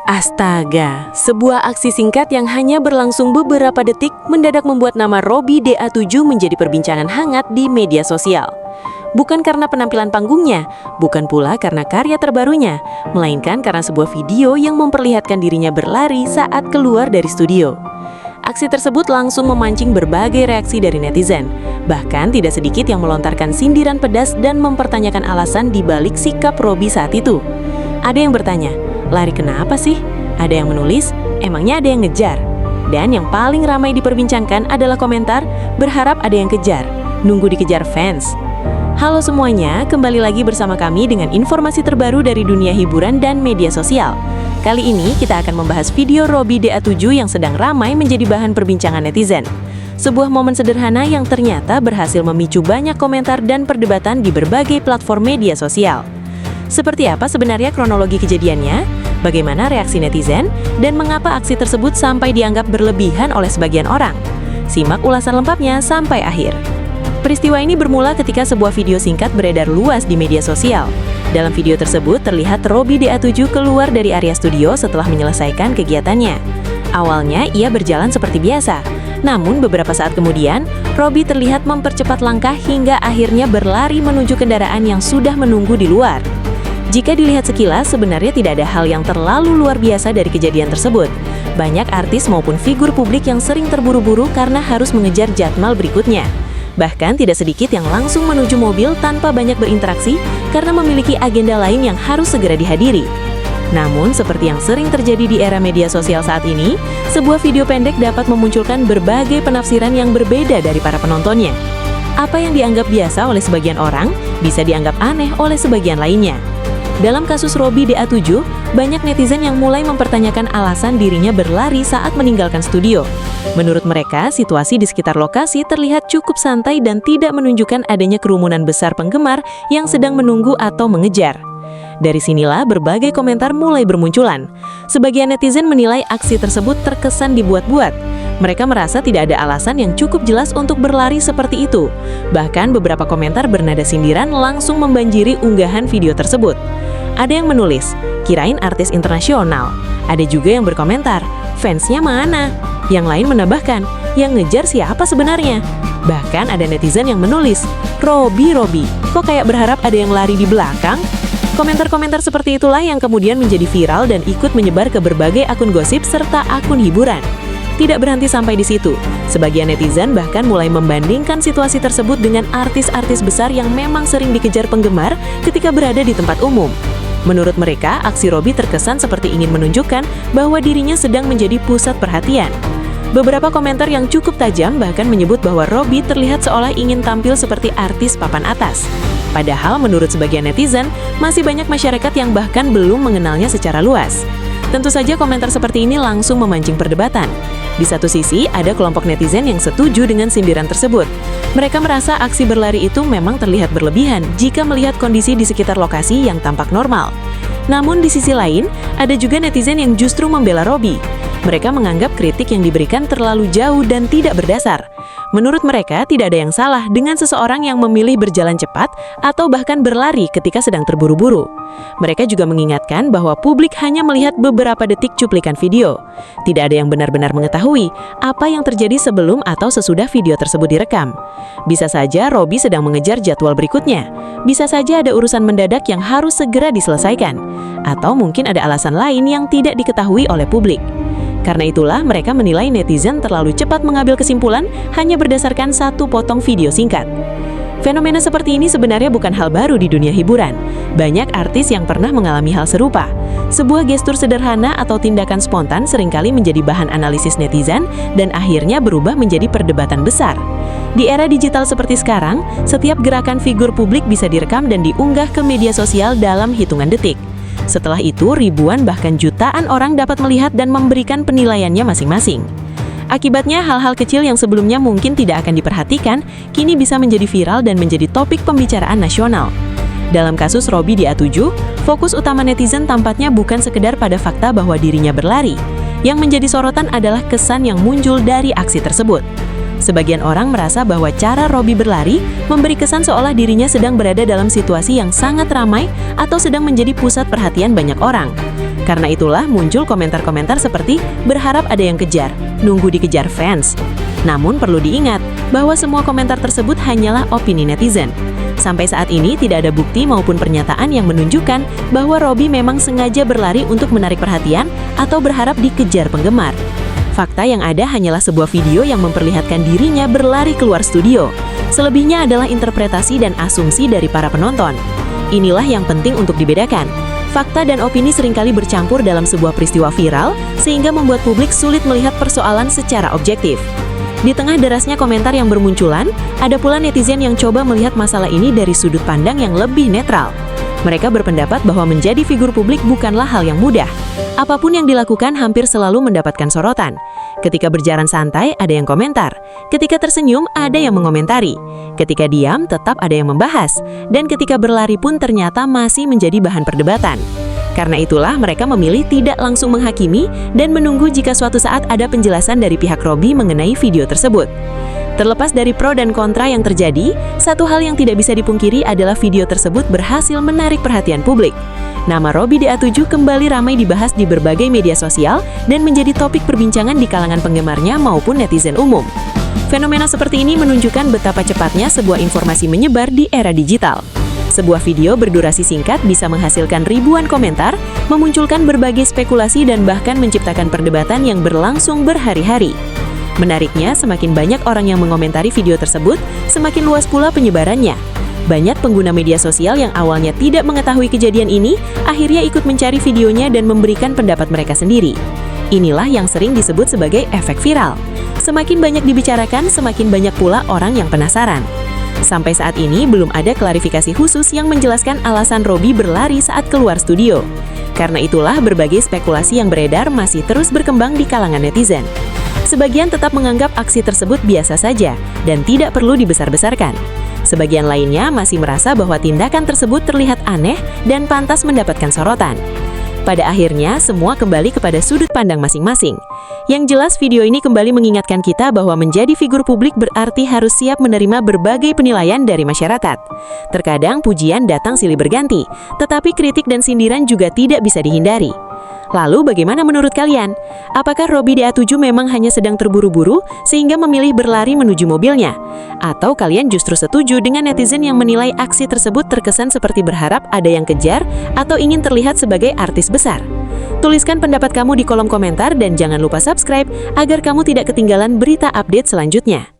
Astaga, sebuah aksi singkat yang hanya berlangsung beberapa detik mendadak membuat nama Robby DA7 menjadi perbincangan hangat di media sosial. Bukan karena penampilan panggungnya, bukan pula karena karya terbarunya, melainkan karena sebuah video yang memperlihatkan dirinya berlari saat keluar dari studio. Aksi tersebut langsung memancing berbagai reaksi dari netizen. Bahkan tidak sedikit yang melontarkan sindiran pedas dan mempertanyakan alasan di balik sikap Robby saat itu. Ada yang bertanya, lari kenapa sih? Ada yang menulis, emangnya ada yang ngejar? Dan yang paling ramai diperbincangkan adalah komentar, berharap ada yang kejar, nunggu dikejar fans. Halo semuanya, kembali lagi bersama kami dengan informasi terbaru dari dunia hiburan dan media sosial. Kali ini kita akan membahas video Robby DA7 yang sedang ramai menjadi bahan perbincangan netizen. Sebuah momen sederhana yang ternyata berhasil memicu banyak komentar dan perdebatan di berbagai platform media sosial. Seperti apa sebenarnya kronologi kejadiannya? Bagaimana reaksi netizen? Dan mengapa aksi tersebut sampai dianggap berlebihan oleh sebagian orang? Simak ulasan lengkapnya sampai akhir. Peristiwa ini bermula ketika sebuah video singkat beredar luas di media sosial. Dalam video tersebut terlihat Robby DA7 keluar dari area studio setelah menyelesaikan kegiatannya. Awalnya ia berjalan seperti biasa, namun beberapa saat kemudian Robby terlihat mempercepat langkah hingga akhirnya berlari menuju kendaraan yang sudah menunggu di luar. Jika dilihat sekilas, sebenarnya tidak ada hal yang terlalu luar biasa dari kejadian tersebut. Banyak artis maupun figur publik yang sering terburu-buru karena harus mengejar jadwal berikutnya. Bahkan tidak sedikit yang langsung menuju mobil tanpa banyak berinteraksi karena memiliki agenda lain yang harus segera dihadiri. Namun, seperti yang sering terjadi di era media sosial saat ini, sebuah video pendek dapat memunculkan berbagai penafsiran yang berbeda dari para penontonnya. Apa yang dianggap biasa oleh sebagian orang, bisa dianggap aneh oleh sebagian lainnya. Dalam kasus Robby DA7, banyak netizen yang mulai mempertanyakan alasan dirinya berlari saat meninggalkan studio. Menurut mereka, situasi di sekitar lokasi terlihat cukup santai dan tidak menunjukkan adanya kerumunan besar penggemar yang sedang menunggu atau mengejar. Dari sinilah berbagai komentar mulai bermunculan. Sebagian netizen menilai aksi tersebut terkesan dibuat-buat. Mereka merasa tidak ada alasan yang cukup jelas untuk berlari seperti itu. Bahkan beberapa komentar bernada sindiran langsung membanjiri unggahan video tersebut. Ada yang menulis, kirain artis internasional. Ada juga yang berkomentar, fansnya mana? Yang lain menambahkan, yang ngejar siapa sebenarnya? Bahkan ada netizen yang menulis, Robby, kok kayak berharap ada yang lari di belakang? Komentar-komentar seperti itulah yang kemudian menjadi viral dan ikut menyebar ke berbagai akun gosip serta akun hiburan. Tidak berhenti sampai di situ. Sebagian netizen bahkan mulai membandingkan situasi tersebut dengan artis-artis besar yang memang sering dikejar penggemar ketika berada di tempat umum. Menurut mereka, aksi Robby terkesan seperti ingin menunjukkan bahwa dirinya sedang menjadi pusat perhatian. Beberapa komentar yang cukup tajam bahkan menyebut bahwa Robby terlihat seolah ingin tampil seperti artis papan atas. Padahal menurut sebagian netizen, masih banyak masyarakat yang bahkan belum mengenalnya secara luas. Tentu saja komentar seperti ini langsung memancing perdebatan. Di satu sisi, ada kelompok netizen yang setuju dengan sindiran tersebut. Mereka merasa aksi berlari itu memang terlihat berlebihan jika melihat kondisi di sekitar lokasi yang tampak normal. Namun di sisi lain, ada juga netizen yang justru membela Robby. Mereka menganggap kritik yang diberikan terlalu jauh dan tidak berdasar. Menurut mereka, tidak ada yang salah dengan seseorang yang memilih berjalan cepat atau bahkan berlari ketika sedang terburu-buru. Mereka juga mengingatkan bahwa publik hanya melihat beberapa detik cuplikan video. Tidak ada yang benar-benar mengetahui apa yang terjadi sebelum atau sesudah video tersebut direkam. Bisa saja Robby sedang mengejar jadwal berikutnya. Bisa saja ada urusan mendadak yang harus segera diselesaikan. Atau mungkin ada alasan lain yang tidak diketahui oleh publik. Karena itulah mereka menilai netizen terlalu cepat mengambil kesimpulan hanya berdasarkan satu potong video singkat. Fenomena seperti ini sebenarnya bukan hal baru di dunia hiburan. Banyak artis yang pernah mengalami hal serupa. Sebuah gestur sederhana atau tindakan spontan seringkali menjadi bahan analisis netizen dan akhirnya berubah menjadi perdebatan besar. Di era digital seperti sekarang, setiap gerakan figur publik bisa direkam dan diunggah ke media sosial dalam hitungan detik. Setelah itu, ribuan bahkan jutaan orang dapat melihat dan memberikan penilaiannya masing-masing. Akibatnya, hal-hal kecil yang sebelumnya mungkin tidak akan diperhatikan, kini bisa menjadi viral dan menjadi topik pembicaraan nasional. Dalam kasus Robby DA7, fokus utama netizen tampaknya bukan sekedar pada fakta bahwa dirinya berlari. Yang menjadi sorotan adalah kesan yang muncul dari aksi tersebut. Sebagian orang merasa bahwa cara Robby berlari memberi kesan seolah dirinya sedang berada dalam situasi yang sangat ramai atau sedang menjadi pusat perhatian banyak orang. Karena itulah muncul komentar-komentar seperti berharap ada yang kejar, nunggu dikejar fans. Namun perlu diingat bahwa semua komentar tersebut hanyalah opini netizen. Sampai saat ini tidak ada bukti maupun pernyataan yang menunjukkan bahwa Robby memang sengaja berlari untuk menarik perhatian atau berharap dikejar penggemar. Fakta yang ada hanyalah sebuah video yang memperlihatkan dirinya berlari keluar studio. Selebihnya adalah interpretasi dan asumsi dari para penonton. Inilah yang penting untuk dibedakan. Fakta dan opini seringkali bercampur dalam sebuah peristiwa viral, sehingga membuat publik sulit melihat persoalan secara objektif. Di tengah derasnya komentar yang bermunculan, ada pula netizen yang coba melihat masalah ini dari sudut pandang yang lebih netral. Mereka berpendapat bahwa menjadi figur publik bukanlah hal yang mudah. Apapun yang dilakukan hampir selalu mendapatkan sorotan. Ketika berjalan santai, ada yang komentar. Ketika tersenyum, ada yang mengomentari. Ketika diam, tetap ada yang membahas. Dan ketika berlari pun ternyata masih menjadi bahan perdebatan. Karena itulah mereka memilih tidak langsung menghakimi dan menunggu jika suatu saat ada penjelasan dari pihak Robby mengenai video tersebut. Terlepas dari pro dan kontra yang terjadi, satu hal yang tidak bisa dipungkiri adalah video tersebut berhasil menarik perhatian publik. Nama Robby DA7 kembali ramai dibahas di berbagai media sosial dan menjadi topik perbincangan di kalangan penggemarnya maupun netizen umum. Fenomena seperti ini menunjukkan betapa cepatnya sebuah informasi menyebar di era digital. Sebuah video berdurasi singkat bisa menghasilkan ribuan komentar, memunculkan berbagai spekulasi dan bahkan menciptakan perdebatan yang berlangsung berhari-hari. Menariknya, semakin banyak orang yang mengomentari video tersebut, semakin luas pula penyebarannya. Banyak pengguna media sosial yang awalnya tidak mengetahui kejadian ini, akhirnya ikut mencari videonya dan memberikan pendapat mereka sendiri. Inilah yang sering disebut sebagai efek viral. Semakin banyak dibicarakan, semakin banyak pula orang yang penasaran. Sampai saat ini belum ada klarifikasi khusus yang menjelaskan alasan Robby berlari saat keluar studio. Karena itulah berbagai spekulasi yang beredar masih terus berkembang di kalangan netizen. Sebagian tetap menganggap aksi tersebut biasa saja dan tidak perlu dibesar-besarkan. Sebagian lainnya masih merasa bahwa tindakan tersebut terlihat aneh dan pantas mendapatkan sorotan. Pada akhirnya, semua kembali kepada sudut pandang masing-masing. Yang jelas, video ini kembali mengingatkan kita bahwa menjadi figur publik berarti harus siap menerima berbagai penilaian dari masyarakat. Terkadang pujian datang silih berganti, tetapi kritik dan sindiran juga tidak bisa dihindari. Lalu bagaimana menurut kalian? Apakah Robby DA7 memang hanya sedang terburu-buru sehingga memilih berlari menuju mobilnya? Atau kalian justru setuju dengan netizen yang menilai aksi tersebut terkesan seperti berharap ada yang kejar atau ingin terlihat sebagai artis besar? Tuliskan pendapat kamu di kolom komentar dan jangan lupa subscribe agar kamu tidak ketinggalan berita update selanjutnya.